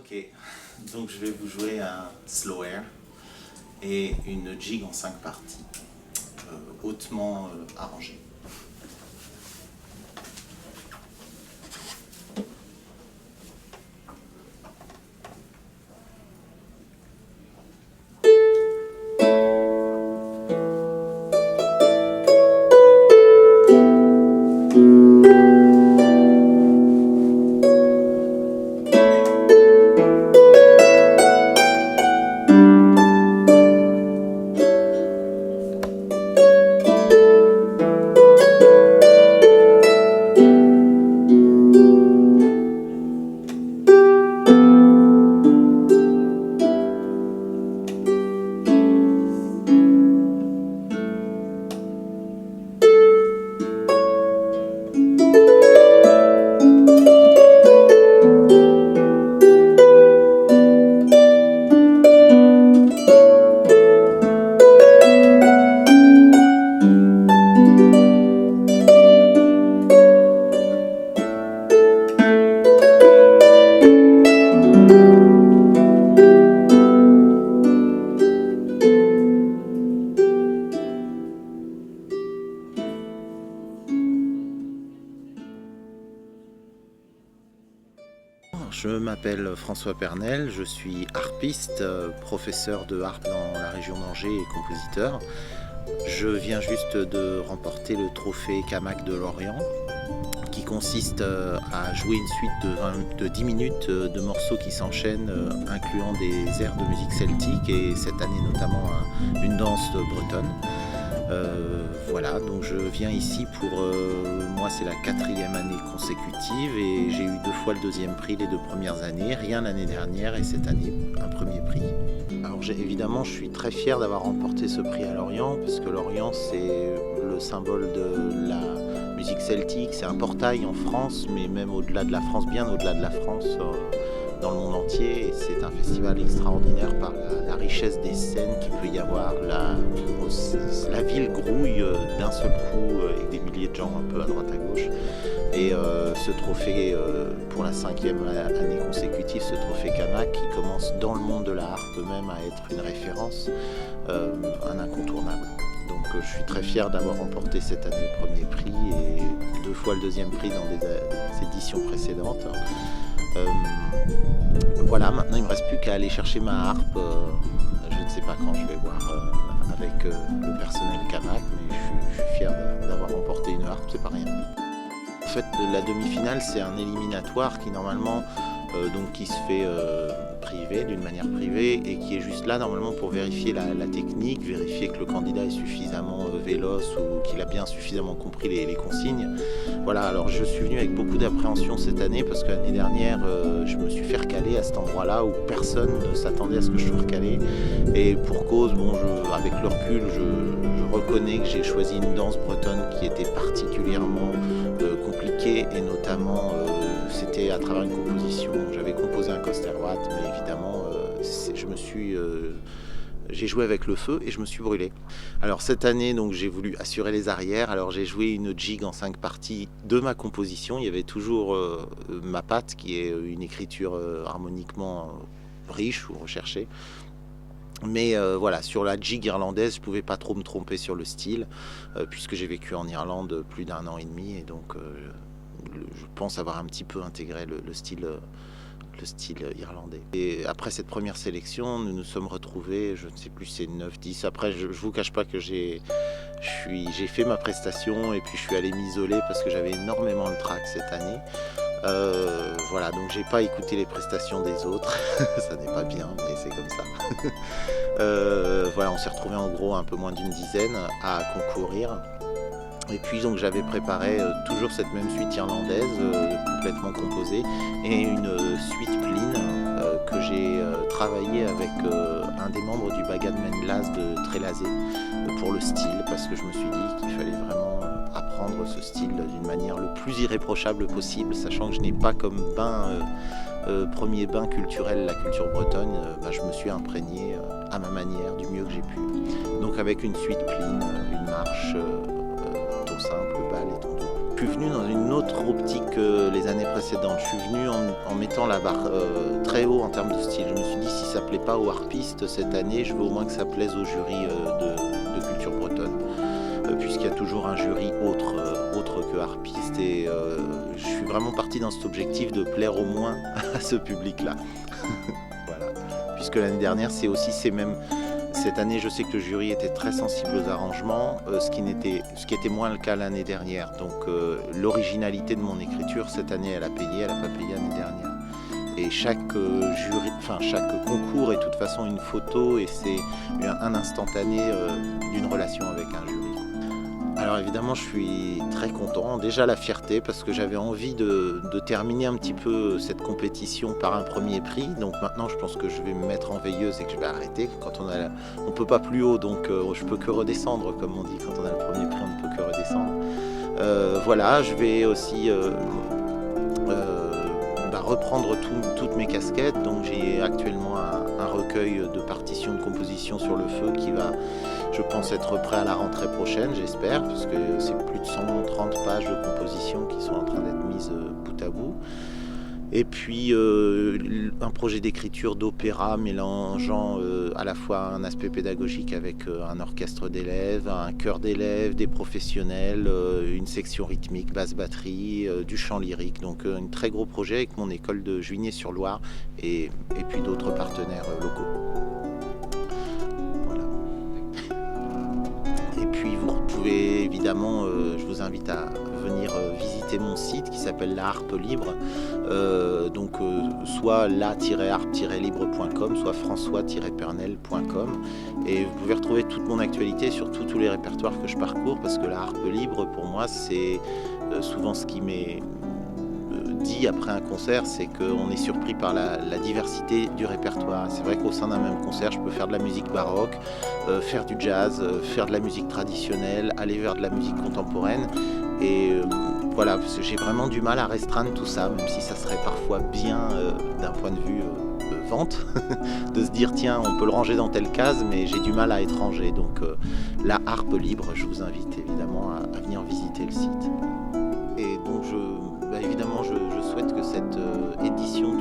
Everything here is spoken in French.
Ok, donc je vais vous jouer un slow air et une jig en 5 parties, hautement arrangée. Je m'appelle François Pernel, je suis harpiste, professeur de harpe dans la région d'Angers et compositeur. Je viens juste de remporter le trophée Camac de Lorient, qui consiste à jouer une suite de 10 minutes de morceaux qui s'enchaînent, incluant des airs de musique celtique et cette année notamment une danse bretonne. Voilà, donc je viens ici pour, moi c'est la 4e année consécutive et j'ai eu 2 fois le 2e prix les 2 premières années, rien l'année dernière et cette année un 1er prix. Alors évidemment je suis très fier d'avoir remporté ce prix à Lorient parce que Lorient c'est le symbole de la musique celtique, c'est un portail en France mais même au-delà de la France, bien au-delà de la France, dans le monde entier, et c'est un festival extraordinaire par la richesse des scènes qu'il peut y avoir. La ville grouille d'un seul coup avec des milliers de gens un peu à droite à gauche. Et ce trophée, pour la 5e année consécutive, ce trophée Camac qui commence dans le monde de la harpe même à être une référence, un incontournable. Donc je suis très fier d'avoir remporté cette année le 1er prix et 2 fois le 2e prix dans des éditions précédentes. Voilà, maintenant il ne me reste plus qu'à aller chercher ma harpe. Je ne sais pas quand je vais voir avec le personnel Camac, mais je suis fier d'avoir remporté une harpe, c'est pas rien. En fait, la demi-finale, c'est un éliminatoire qui normalement qui se fait d'une manière privée et qui est juste là normalement pour vérifier la technique, vérifier que le candidat est suffisamment véloce ou qu'il a bien suffisamment compris les consignes. Voilà, alors je suis venu avec beaucoup d'appréhension cette année parce que l'année dernière je me suis fait recaler à cet endroit-là où personne ne s'attendait à ce que je sois recalé et pour cause, avec le recul, je reconnais que j'ai choisi une danse bretonne qui était particulièrement compliquée et notamment c'était à travers une composition. J'avais composé un Costerwatt, mais évidemment, j'ai joué avec le feu et je me suis brûlé. Alors cette année, donc j'ai voulu assurer les arrières. Alors j'ai joué une jig en 5 parties de ma composition. Il y avait toujours ma patte, qui est une écriture harmoniquement riche ou recherchée. Mais voilà, sur la jig irlandaise, je ne pouvais pas trop me tromper sur le style, puisque j'ai vécu en Irlande plus d'1 an et demi, et donc je pense avoir un petit peu intégré le style irlandais. Et après cette première sélection, nous nous sommes retrouvés, je ne sais plus, c'est 9-10. Après, je vous cache pas que j'ai fait ma prestation et puis je suis allé m'isoler parce que j'avais énormément le trac cette année. Voilà, donc j'ai pas écouté les prestations des autres, ça n'est pas bien, mais c'est comme ça. Voilà, on s'est retrouvés en gros un peu moins d'une dizaine à concourir. Et puis donc j'avais préparé toujours cette même suite irlandaise, complètement composée, et une suite clean que j'ai travaillé avec un des membres du Bagad Menlas de Trélazé pour le style, parce que je me suis dit qu'il fallait vraiment apprendre ce style d'une manière le plus irréprochable possible, sachant que je n'ai pas comme premier bain culturel la culture bretonne, je me suis imprégné à ma manière du mieux que j'ai pu. Donc avec une suite clean, une marche, ton simple, bal et ton dos. suis venu dans une autre optique que les années précédentes. Je suis venu en mettant la barre très haut en termes de style. Je me suis dit, si ça plaît pas aux harpistes cette année, je veux au moins que ça plaise au jury de culture bretonne. Puisqu'il y a toujours un jury autre que harpiste. Et je suis vraiment parti dans cet objectif de plaire au moins à ce public-là. Voilà. Puisque l'année dernière, cette année, je sais que le jury était très sensible aux arrangements, ce qui était moins le cas l'année dernière. Donc l'originalité de mon écriture, cette année, elle n'a pas payé l'année dernière. Et chaque concours est de toute façon une photo et c'est un instantané d'une relation avec un jury. Alors évidemment, je suis très content. Déjà la fierté parce que j'avais envie de terminer un petit peu cette compétition par un premier prix. Donc maintenant, je pense que je vais me mettre en veilleuse et que je vais arrêter. On peut pas plus haut, donc je peux que redescendre, comme on dit. Quand on a le premier prix, on ne peut que redescendre. Voilà, je vais aussi reprendre toutes mes casquettes. Donc j'ai actuellement un recueil de partitions de composition sur le feu qui va, je pense, être prêt à la rentrée prochaine, j'espère, parce que c'est plus de 130 pages de composition qui sont en train d'être mises bout à bout. Et puis un projet d'écriture d'opéra mélangeant à la fois un aspect pédagogique avec un orchestre d'élèves, un chœur d'élèves, des professionnels, une section rythmique, basse batterie, du chant lyrique. Donc un très gros projet avec mon école de Juigné-sur-Loire et puis d'autres partenaires locaux. Voilà. Et puis vous pouvez évidemment, je vous invite à venir visiter mon site qui s'appelle La Harpe Libre, soit la-harpe-libre.com, soit françois-pernel.com, et vous pouvez retrouver toute mon actualité, surtout tous les répertoires que je parcours, parce que la harpe libre pour moi c'est souvent ce qui m'est dit après un concert, c'est qu'on est surpris par la diversité du répertoire. C'est vrai qu'au sein d'un même concert, je peux faire de la musique baroque, faire du jazz, faire de la musique traditionnelle, aller vers de la musique contemporaine. Et voilà, parce que j'ai vraiment du mal à restreindre tout ça, même si ça serait parfois bien d'un point de vue vente, de se dire tiens, on peut le ranger dans telle case, mais j'ai du mal à être rangé. Donc la harpe libre, je vous invite évidemment à venir visiter le site. Et donc évidemment, je souhaite que cette édition